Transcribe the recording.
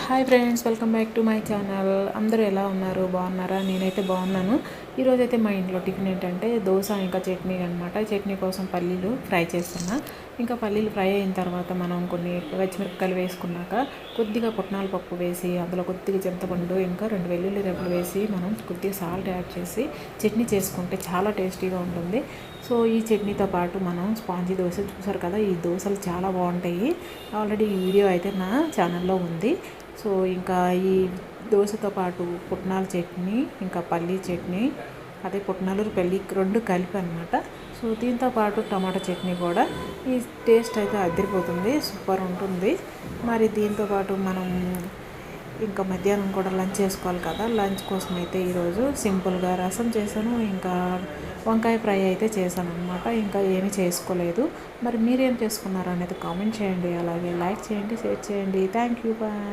Hi friends, welcome back to my channel. అందరూ ఎలా ఉన్నారు? బాగున్నారా? నేనైతే బాగున్నాను. ఈరోజైతే మా ఇంట్లో టిఫిన్ ఏంటంటే దోశ ఇంకా చట్నీ అనమాట. చట్నీ కోసం పల్లీలు ఫ్రై చేస్తున్నా. ఇంకా పల్లీలు ఫ్రై అయిన తర్వాత మనం కొన్ని పచ్చిమిరపకాయలు వేసుకున్నాక కొద్దిగా పుట్నాల పప్పు వేసి అందులో కొద్దిగా చింతపండు ఇంకా 2 వెల్లుల్లి రెబ్బలు వేసి మనం కొద్దిగా సాల్ట్ యాడ్ చేసి చట్నీ చేసుకుంటే చాలా టేస్టీగా ఉంటుంది. సో ఈ చట్నీతో పాటు మనం స్పాంజీ దోశ చూసారు కదా, ఈ దోశలు చాలా బాగుంటాయి. ఆల్రెడీ ఈ వీడియో అయితే నా ఛానల్లో ఉంది. సో ఇంకా ఈ దోశతో పాటు పుట్నాల చట్నీ ఇంకా పల్లీ చట్నీ, అదే పుట్నాలు పల్లి రెండు కలిపి అనమాట. సో దీంతో పాటు టమాటా చట్నీ కూడా, ఈ టేస్ట్ అయితే అదిరిపోతుంది, సూపర్ ఉంటుంది. మరి దీంతో పాటు మనం ఇంకా మధ్యాహ్నం కూడా లంచ్ చేసుకోవాలి కదా. లంచ్ కోసం అయితే ఈరోజు సింపుల్గా రసం చేశాను, ఇంకా వంకాయ ఫ్రై అయితే చేశాను అనమాట. ఇంకా ఏమీ చేసుకోలేదు. మరి మీరేం చేసుకున్నారు అనేది కామెంట్ చేయండి, అలాగే లైక్ చేయండి, షేర్ చేయండి. Thank you, bye.